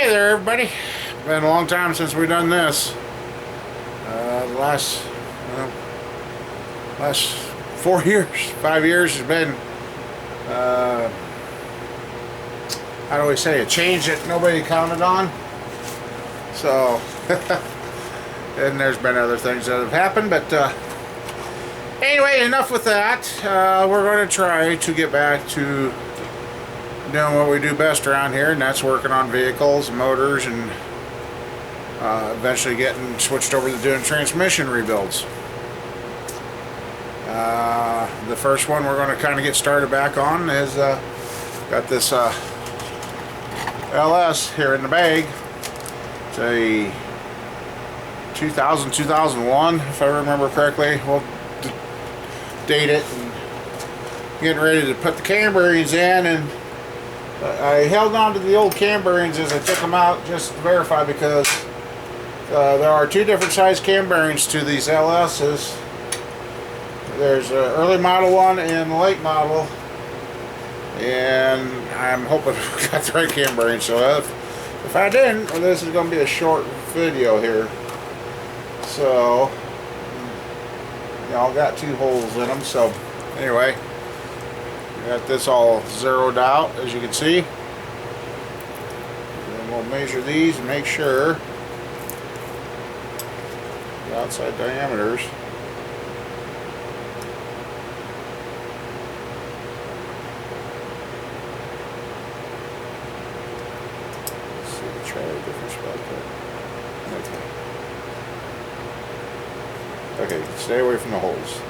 Hey there, everybody. Been a long time since we've done this. The last 4 years, 5 years has been, how do we say, a change that nobody counted on. So, and there's been other things that have happened, but anyway, enough with that. We're going to try to get back to doing what we do best around here, and that's working on vehicles and motors, and eventually getting switched over to doing transmission rebuilds. The first one we're going to kind of get started back on is got this LS here in the bag. It's a 2001, if I remember correctly. We'll date it, and getting ready to put the cam bearings in, and I held on to the old cam bearings as I took them out just to verify, because there are two different size cam bearings to these LS's. There's an early model one and a late model, and I'm hoping I got the right cam bearing. So if I didn't, well, this is going to be a short video here. So y'all got two holes in them. So anyway, got this all zeroed out, as you can see. And we'll measure these and make sure the outside diameters. Let's see, try a different spot there. Okay, stay away from the holes.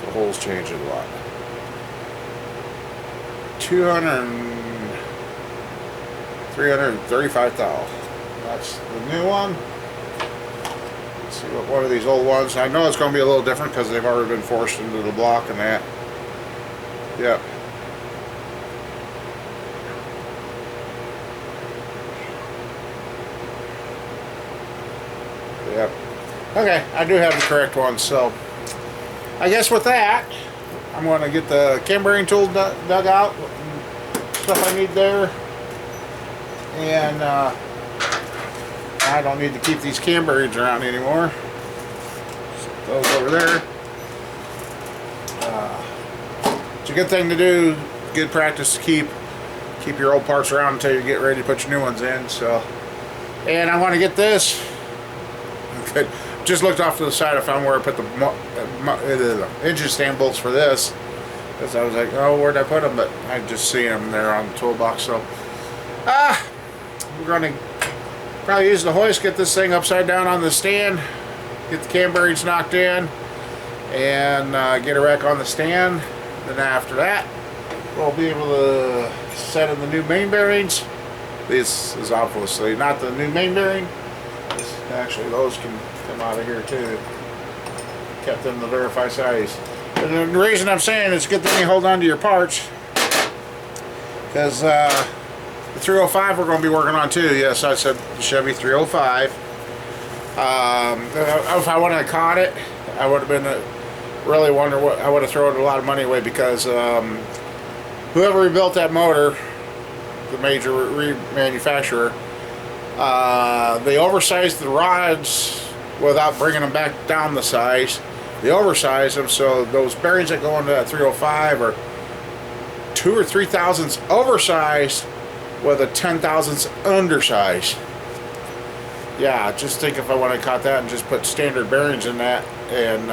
The holes change it a lot. 335 thou. That's the new one. Let's see what one of these old ones. I know it's going to be a little different because they've already been forced into the block and that. Yep. Yep. Okay, I do have the correct one. So I guess with that, I'm going to get the cam bearing tool dug out, stuff I need there, and I don't need to keep these cam bearings around anymore. Set those over there. It's a good thing to do, good practice to keep your old parts around until you get ready to put your new ones in. So, and I want to get this. Good. Just looked off to the side. I found where I put the engine stand bolts for this, because I was like, oh, where'd I put them? But I just seen them there on the toolbox. So we're going to probably use the hoist, get this thing upside down on the stand, get the cam bearings knocked in, and get a rack on the stand. Then after that, we'll be able to set in the new main bearings. This is obviously not the new main bearing. Actually, those can come out of here too. Kept them the verified size. And the reason I'm saying it's a good thing you hold on to your parts, because the 305 we're going to be working on too. Yes, I said the Chevy 305. If I wouldn't have caught it, I would have been really wonder what I would have thrown a lot of money away, because whoever rebuilt that motor, the major manufacturer, they oversized the rods without bringing them back down the size. They oversized them, so those bearings that go into that 305 are 2 or 3 thousandths oversized with a 10 thousandths undersize. Yeah, just think if I would have caught that and just put standard bearings in that, and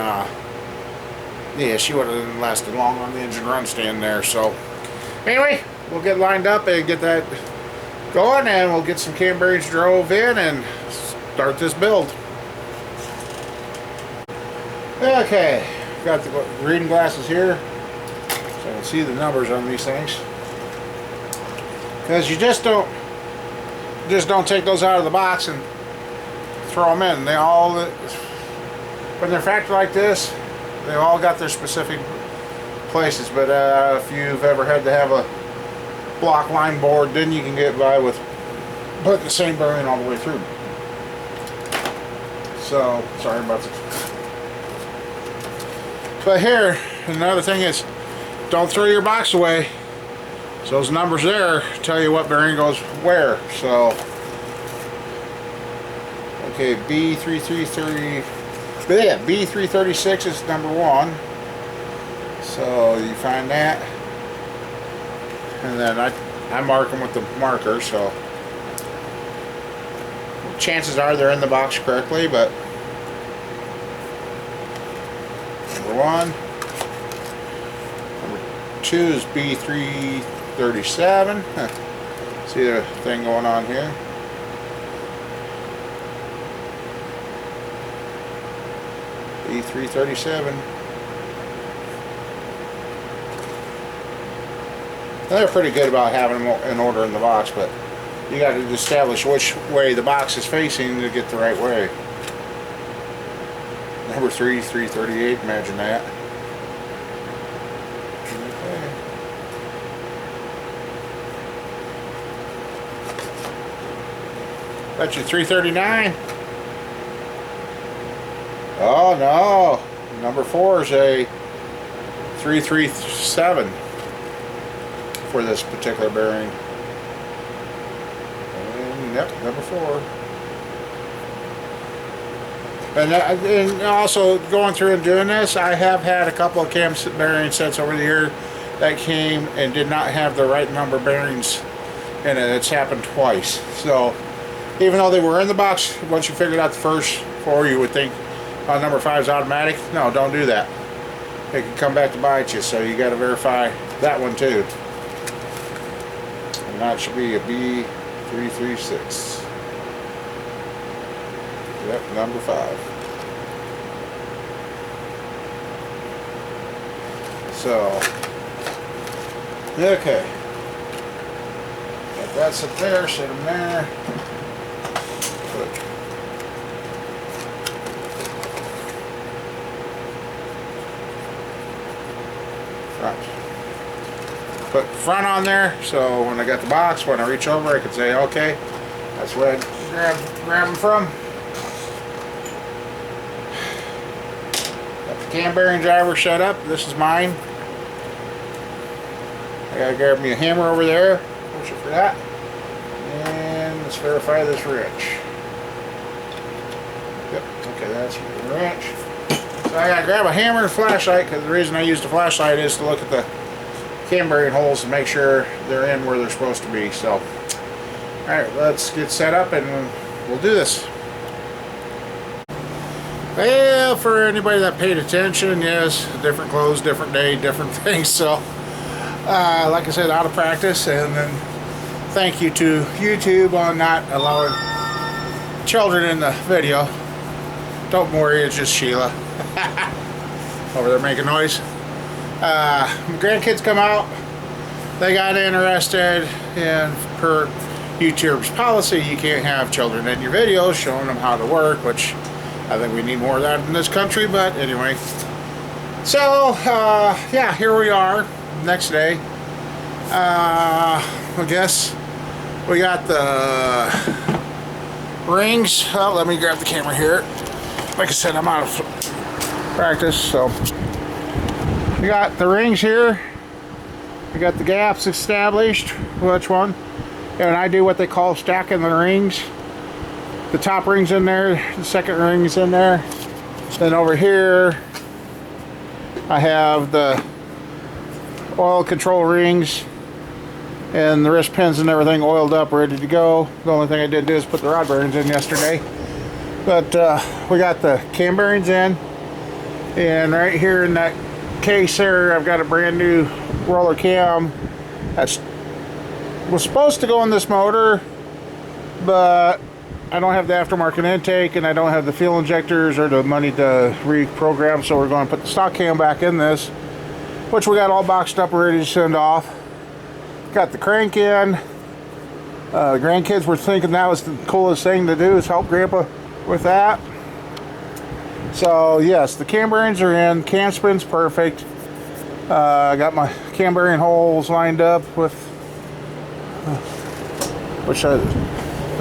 yeah, she would have lasted long on the engine run stand there. So anyway, we'll get lined up and get that going, and we'll get some cam bearings drove in and start this build. Okay, got the reading glasses here so I can see the numbers on these things, because you just don't take those out of the box and throw them in. They all, when they're factory like this, they all got their specific places. But if you've ever had to have a block line board, then you can get by with putting the same bearing all the way through. So sorry about this. But here, another thing is, don't throw your box away. So those numbers there tell you what bearing goes where. So Okay, B336 is number 1. So you find that, and then I mark them with the marker. So chances are they're in the box correctly, but number 1. Number 2 is B337. See the thing going on here? B337. They're pretty good about having them in order in the box, but you got to establish which way the box is facing to get the right way. Number 3, 338, imagine that. Okay. That's your 339. Oh no, number 4 is a 337 for this particular bearing. And yep, number 4. And also going through and doing this, I have had a couple of cam bearing sets over the year that came and did not have the right number bearings in it. It's happened twice. So even though they were in the box, once you figured out the first 4, you would think number 5 is automatic. No, don't do that. It can come back to bite you, so you got to verify that one too. And that should be a B336. Yep, number 5. So, okay. Got that up there, set them there. Put front. Put front on there, so when I got the box, when I reach over, I can say, okay, that's where I grab them from. Got the cam bearing driver set up. This is mine. I gotta grab me a hammer over there. Push it for that. And let's verify this wrench. Yep, okay, that's the wrench. So I gotta grab a hammer and a flashlight, because the reason I use the flashlight is to look at the cam bearing holes and make sure they're in where they're supposed to be. So, alright, let's get set up and we'll do this. Well, for anybody that paid attention, yes, different clothes, different day, different things. So, like I said, out of practice, and then thank you to YouTube on not allowing children in the video. Don't worry, it's just Sheila over there making noise. My grandkids come out, they got interested, and per YouTube's policy, you can't have children in your videos showing them how to work, which I think we need more of that in this country, but anyway. So, yeah, here we are, next day. I guess we got the rings. Oh, let me grab the camera here. Like I said, I'm out of practice, so we got the rings here. We got the gaps established, which one, and I do what they call stacking the rings. The top ring's in there, the second ring's in there. Then over here I have the oil control rings and the wrist pins and everything oiled up, ready to go. The only thing I did do is put the rod bearings in yesterday. But we got the cam bearings in, and right here in that case there, I've got a brand new roller cam that was supposed to go in this motor, but I don't have the aftermarket intake and I don't have the fuel injectors or the money to reprogram, so we're going to put the stock cam back in this, which we got all boxed up ready to send off. Got the crank in. The grandkids were thinking that was the coolest thing to do, is help Grandpa with that. So yes, the cam bearings are in. Cam spin's perfect. I got my cam bearing holes lined up with which oh,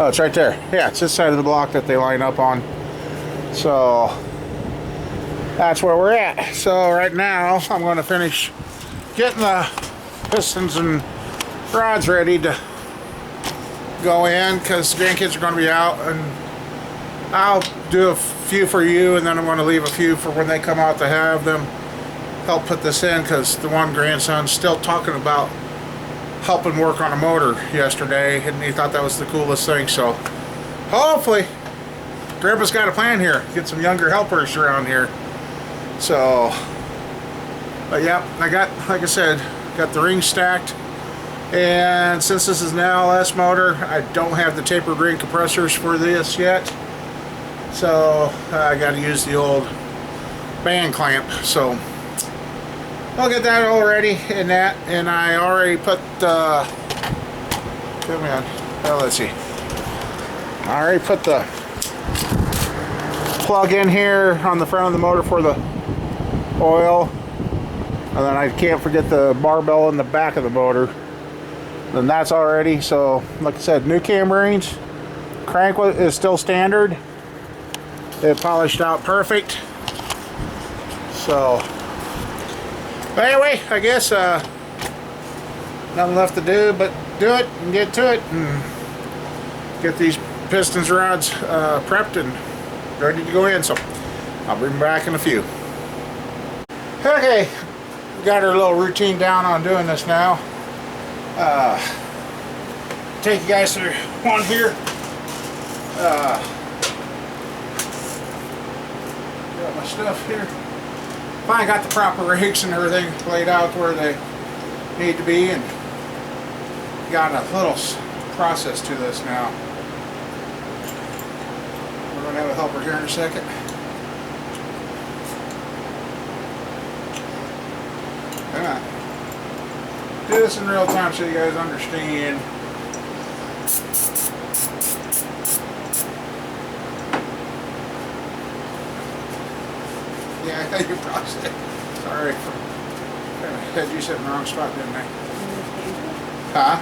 it's right there. Yeah, it's this side of the block that they line up on. So that's where we're at. So right now I'm going to finish getting the pistons and rods ready to go in, because the grandkids are going to be out, and I'll do a few for you, and then I'm going to leave a few for when they come out to have them help put this in, because the one grandson's still talking about helping work on a motor yesterday, and he thought that was the coolest thing. So hopefully Grandpa's got a plan here, get some younger helpers around here. So, but yeah, I got, like I said, got the rings stacked, and since this is an LS motor, I don't have the tapered ring compressors for this yet, so I got to use the old band clamp. So I'll get that all ready and that, and I already put come on, well, let's see, I already put the plug in here on the front of the motor for the oil, and then I can't forget the barbell in the back of the motor. Then that's all ready. So like I said, new cam rings, crank is still standard, it polished out perfect. So but anyway, I guess nothing left to do but do it and get to it and get these pistons rods prepped and ready to go in. So I'll bring them back in a few. Okay, we got our little routine down on doing this now. Take you guys through one here. Got my stuff here. Finally got the proper rigs and everything laid out where they need to be, and got a little process to this now. We're going to have a helper here in a second. Come on. Do this in real time so you guys understand. Yeah, I thought you processed it. Sorry for kind of had you set in the wrong spot, didn't I? Huh?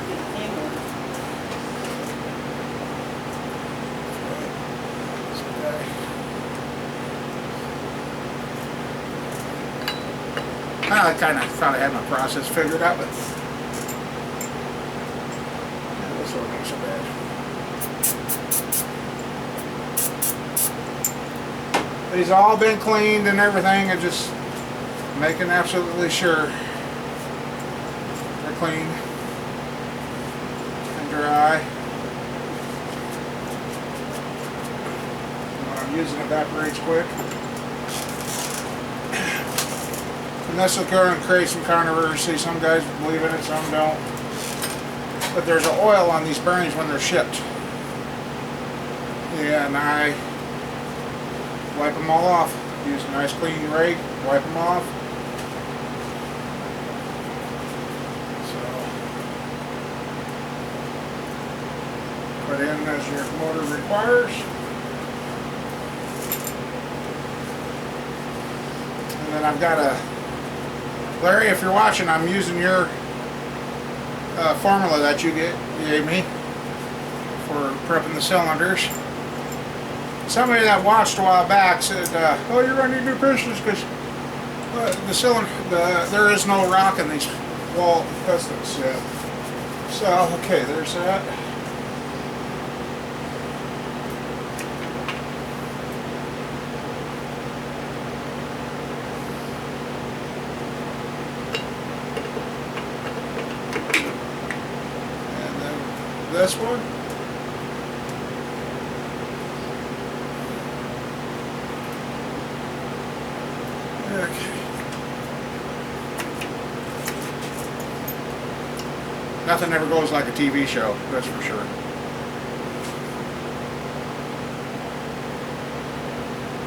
I kind of thought I had my process figured out, but yeah, this one ain't so bad. These have all been cleaned and everything, and just making absolutely sure they're clean and dry. When I'm using evaporates quick. And this will go and create some controversy. Some guys believe in it, some don't. But there's an oil on these bearings when they're shipped. Yeah, and I wipe them all off. Use a nice clean rag, wipe them off. So, put in as your motor requires. And then I've got a, Larry, if you're watching, I'm using your formula that you gave me for prepping the cylinders. Somebody that watched a while back said, "Oh, you're going to need new pistons because the cylinder, there is no rock in these wall pistons." Yeah. So, okay, there's that. This one. Okay. Nothing ever goes like a TV show, that's for sure.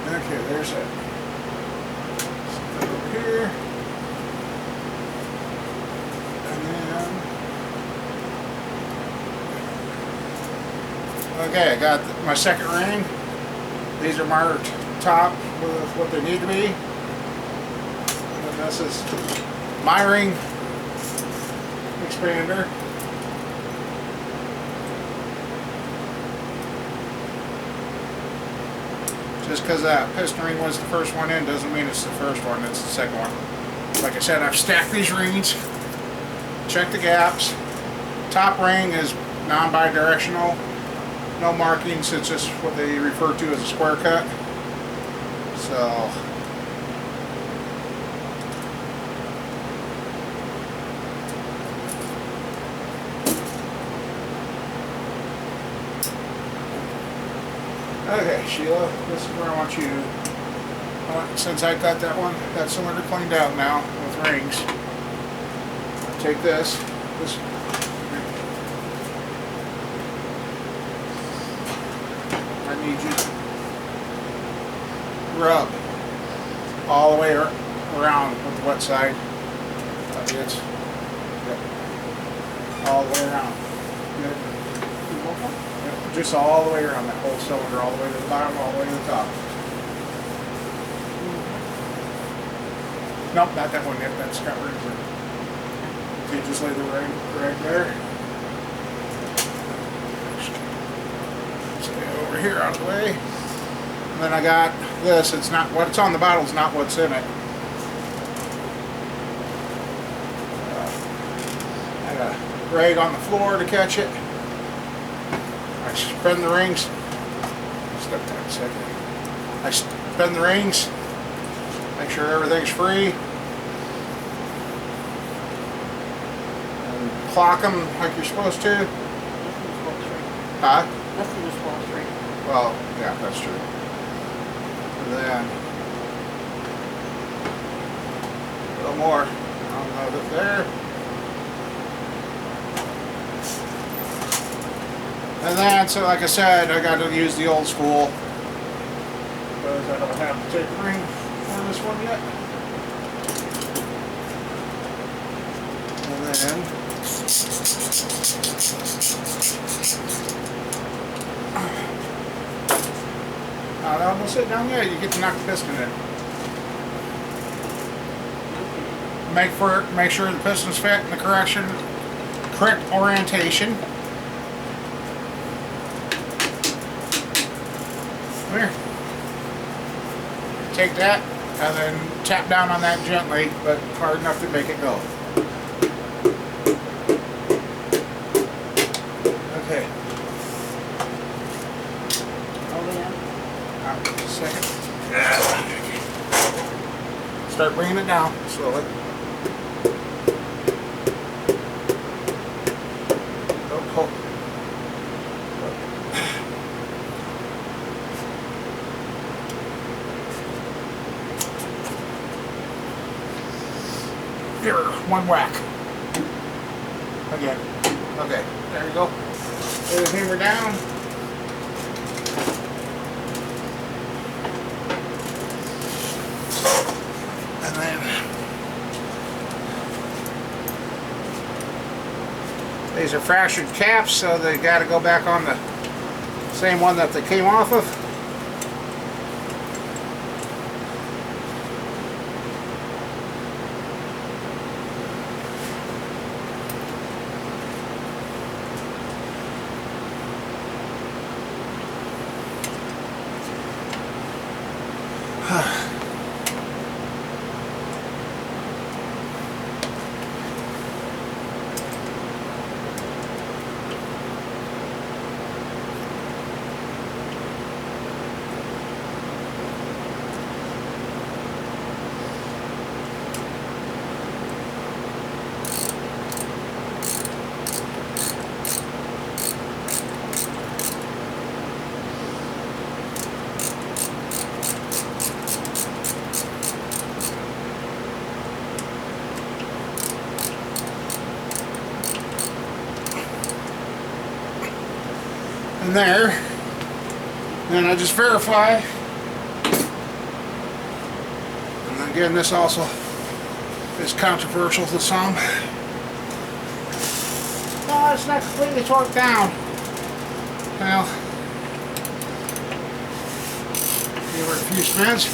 Okay, there's it. Put it over here. And then okay, I got my second ring. These are marked top with what they need to be. And this is my ring expander. Just because that piston ring was the first one in doesn't mean it's the first one, it's the second one. Like I said, I've stacked these rings, checked the gaps. Top ring is non-bidirectional. no markings. It's just what they refer to as a square cut. So okay, Sheila, this is where I want you, since I got that cylinder cleaned out now with rings, I'll take this, I need you to rub all the way around with the wet side. It's all the way around. Good. Just all the way around that whole cylinder, all the way to the bottom, all the way to the top. Nope, not that one yet. That's got rings in it. So you just lay the ring right there. Stay over here out of the way. And then I got this. It's not what's on the bottle is not what's in it. I got a rag on the floor to catch it. I spin the rings. Step back a second. I spin the rings. Make sure everything's free. And clock them like you're supposed to. Huh? Nothing was supposed to. Well, yeah, that's true. And then a little more. I'll load it there. And then, so like I said, I got to use the old school because I don't have the tape ring for this one yet. And then no, don't sit down yet. You get to knock the piston in. Make sure the piston's fit in the correct orientation. Here. Take that and then tap down on that gently, but hard enough to make it go. Okay. Hold it in. Just a second. Start bringing it down slowly. Hold. Here, one whack. Again. Okay, there you go. Lay the hammer down. And then these are fractured caps, so they got to go back on the same one that they came off of. And there. Then I just verify. And again, this also is controversial to some. No, it's not completely torqued down. Well, give it a few spins.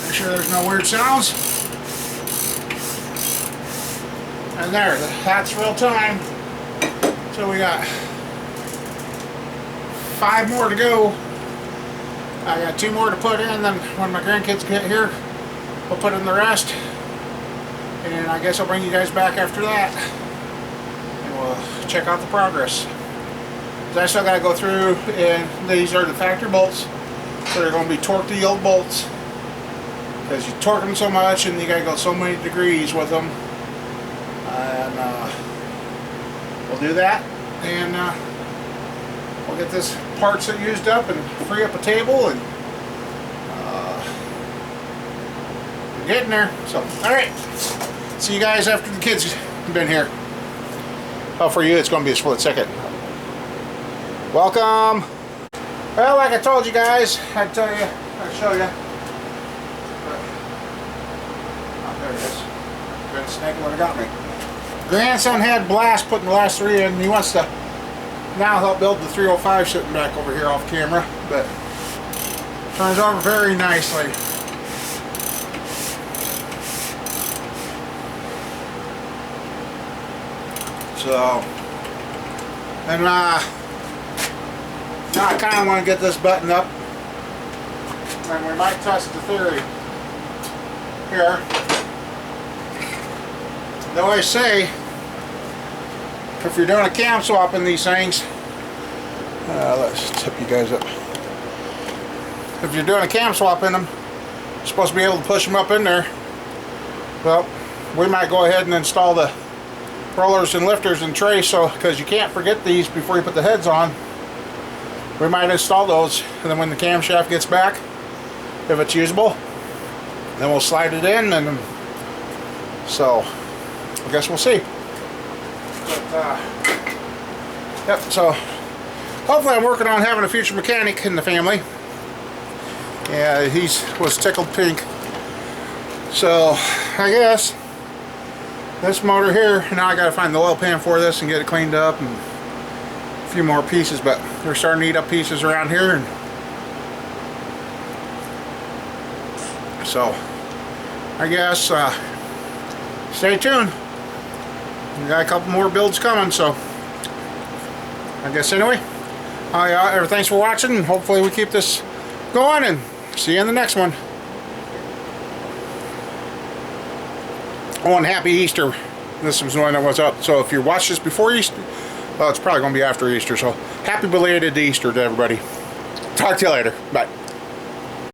Make sure there's no weird sounds. And there, that's real time. So we got 5 more to go. I got 2 more to put in, then when my grandkids get here, we'll put in the rest. And I guess I'll bring you guys back after that. And we'll check out the progress. Is I still got to go through, and these are the factory bolts. So they're going to be torque to yield bolts, because you torque them so much and you got to go so many degrees with them. And we'll do that, and we'll get this parts used up and free up a table, and we're getting there. So, alright, see you guys after the kids have been here. Oh, for you it's going to be a split second. Welcome. Well, like I told you guys, I'd tell you, I'd show you. But, oh, there it is. Good snake would have got me. Grandson had blast putting the last 3 in, and he wants to now help build the 305 sitting back over here off camera, but turns over very nicely. So, and now I kind of want to get this buttoned up, and we might test the theory here. They always say, if you're doing a cam swap in these things, let's tip you guys up. If you're doing a cam swap in them, you're supposed to be able to push them up in there. Well, we might go ahead and install the rollers and lifters and trays, so because you can't forget these before you put the heads on. We might install those, and then when the camshaft gets back, if it's usable, then we'll slide it in, and so I guess we'll see. But, yep, so hopefully I'm working on having a future mechanic in the family. Yeah, he was tickled pink. So I guess this motor here, now I gotta find the oil pan for this and get it cleaned up, and a few more pieces, but we're starting to eat up pieces around here, and so I guess stay tuned. We got a couple more builds coming, so I guess anyway, thanks for watching, and hopefully we keep this going, and see you in the next one. Oh, and happy Easter. This was when I was up, so if you watch this before Easter, well, it's probably going to be after Easter, so happy belated Easter to everybody. Talk to you later. Bye.